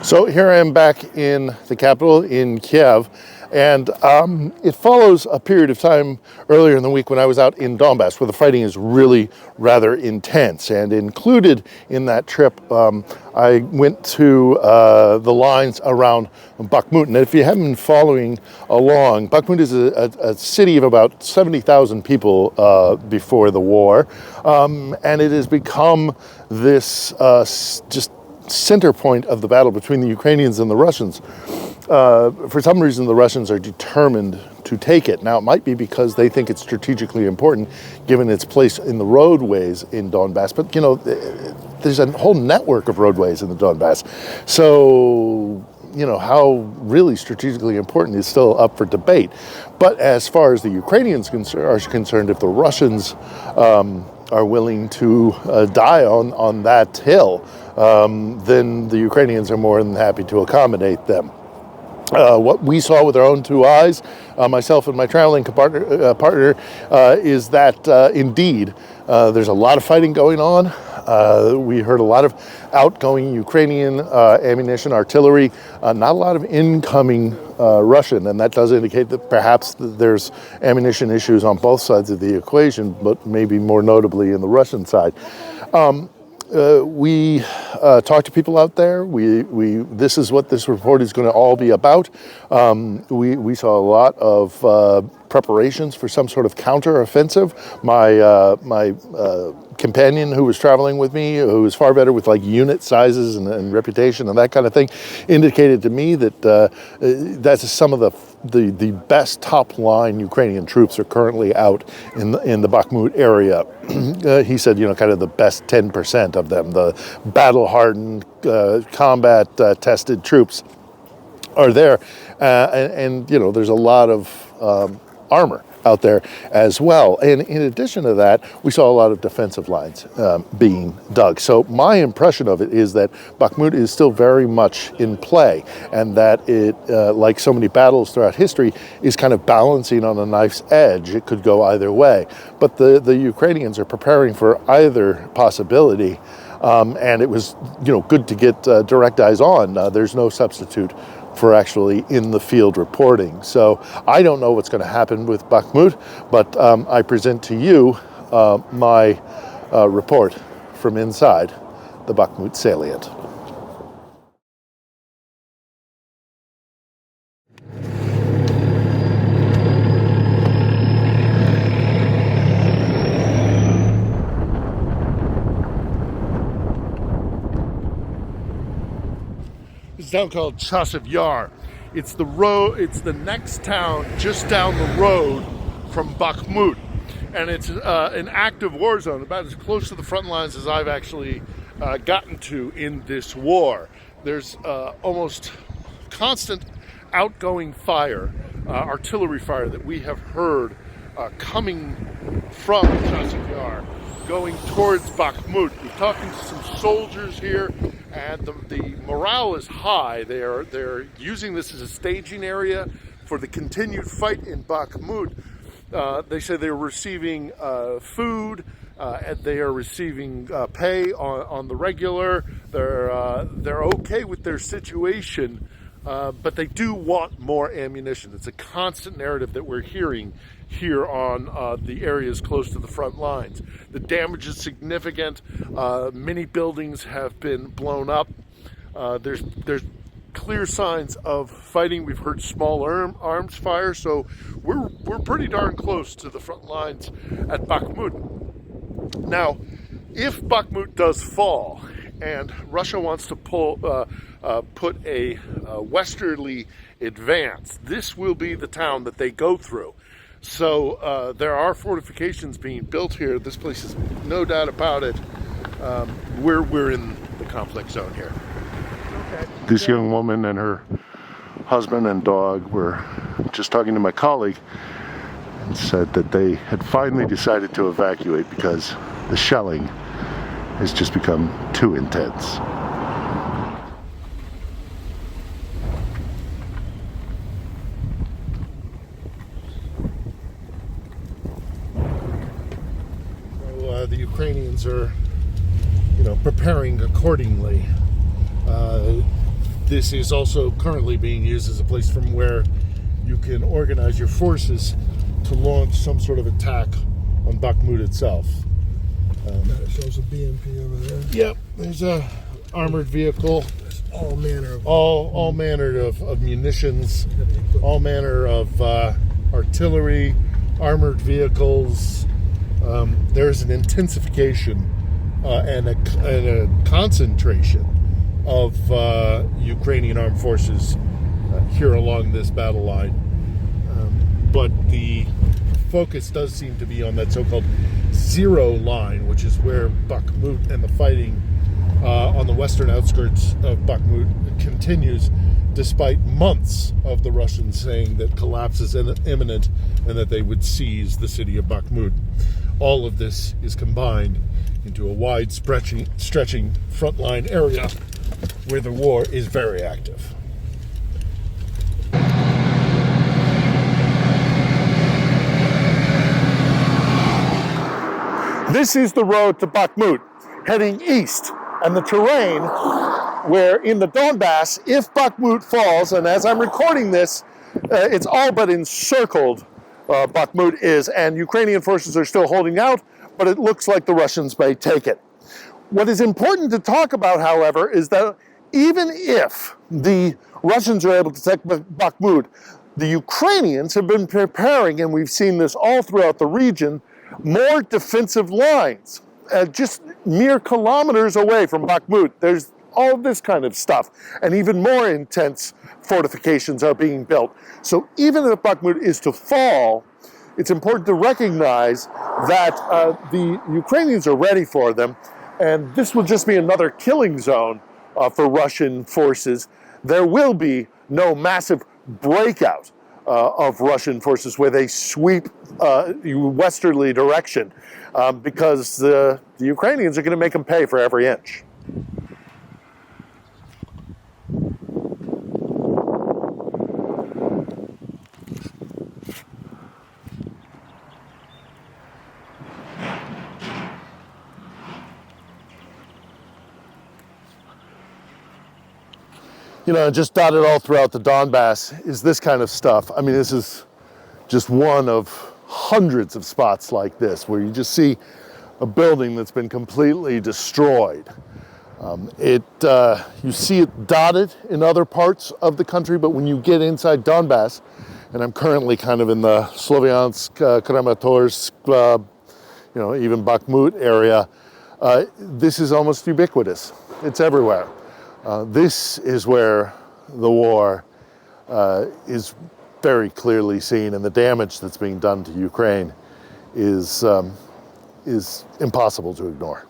So here I am back in the capital, in Kiev, and it follows a period of time earlier in the week when I was out in Donbas, where the fighting is really rather intense. And included in that trip, I went to the lines around Bakhmut. And if you haven't been following along, Bakhmut is a city of about 70,000 people before the war, and it has become this just center point of the battle between the Ukrainians and the Russians. For some reason, the Russians are determined to take it. Now, it might be because they think it's strategically important, given its place in the roadways in Donbas. But, you know, there's a whole network of roadways in the Donbas. So, you know, how really strategically important is still up for debate. But as far as the Ukrainians are concerned, if the Russians are willing to die on that hill, then the Ukrainians are more than happy to accommodate them. What we saw with our own two eyes, myself and my traveling partner, is that indeed there's a lot of fighting going on. We heard a lot of outgoing Ukrainian ammunition, artillery, not a lot of incoming Russian, and that does indicate that perhaps there's ammunition issues on both sides of the equation, but maybe more notably in the Russian side. We talked to people out there. This is what this report is going to all be about. We saw a lot of preparations for some sort of counter-offensive. My companion who was traveling with me, who was far better with like unit sizes and reputation and that kind of thing, indicated to me that that's some of the best top-line Ukrainian troops are currently out in the Bakhmut area. He said, you know, kind of the best 10% of them, the battle-hardened, combat-tested troops are there. And, you know, there's a lot of armor out there as well. And in addition to that, we saw a lot of defensive lines being dug. So my impression of it is that Bakhmut is still very much in play, and that it, like so many battles throughout history, is kind of balancing on a knife's edge. It could go either way. But the Ukrainians are preparing for either possibility. And it was, you know, good to get direct eyes on. There's no substitute for actually in the field reporting. So I don't know what's going to happen with Bakhmut, but I present to you my report from inside the Bakhmut Salient. It's a town called Chasiv Yar. It's the next town just down the road from Bakhmut, and it's an active war zone, about as close to the front lines as I've actually gotten to in this war. There's almost constant outgoing fire, artillery fire that we have heard coming from Chasiv Yar, going towards Bakhmut. We're talking to some soldiers here, and the morale is high. They're using this as a staging area for the continued fight in Bakhmut. They say they're receiving food, and they are receiving pay on the regular. They're okay with their situation, but they do want more ammunition. It's a constant narrative that we're hearing here on the areas close to the front lines. The damage is significant. Many buildings have been blown up. There's clear signs of fighting. We've heard small arms fire, so we're pretty darn close to the front lines at Bakhmut. Now, if Bakhmut does fall and Russia wants to put a westerly advance, this will be the town that they go through. So there are fortifications being built here. This place is no doubt about it. We're in the conflict zone here. Okay. This young woman and her husband and dog were just talking to my colleague and said that they had finally decided to evacuate because the shelling has just become too intense. The Ukrainians are, you know, preparing accordingly. this is also currently being used as a place from where you can organize your forces to launch some sort of attack on Bakhmut itself. That shows a BMP over there. Yep, there's a armored vehicle. There's all manner of all manner of munitions, all manner of artillery, armored vehicles. There's an intensification and a concentration of Ukrainian armed forces here along this battle line. But the focus does seem to be on that so-called zero line, which is where Bakhmut and the fighting on the western outskirts of Bakhmut continues, despite months of the Russians saying that collapse is imminent and that they would seize the city of Bakhmut. All of this is combined into a wide stretching frontline area where the war is very active. This is the road to Bakhmut, heading east, and the terrain where in the Donbas, if Bakhmut falls, and as I'm recording this, it's all but encircled, Bakhmut is, and Ukrainian forces are still holding out, but it looks like the Russians may take it. What is important to talk about, however, is that even if the Russians are able to take Bakhmut, the Ukrainians have been preparing, and we've seen this all throughout the region, more defensive lines, just mere kilometers away from Bakhmut. There's all this kind of stuff, and even more intense fortifications are being built. So even if Bakhmut is to fall, it's important to recognize that the Ukrainians are ready for them, and this will just be another killing zone for Russian forces. There will be no massive breakout of Russian forces where they sweep westerly direction because the Ukrainians are going to make them pay for every inch. You know, just dotted all throughout the Donbas is this kind of stuff. I mean, this is just one of hundreds of spots like this where you just see a building that's been completely destroyed. You see it dotted in other parts of the country, but when you get inside Donbas, and I'm currently kind of in the Sloviansk, Kramatorsk, even Bakhmut area, this is almost ubiquitous. It's everywhere. This is where the war is very clearly seen, and the damage that's being done to Ukraine is impossible to ignore.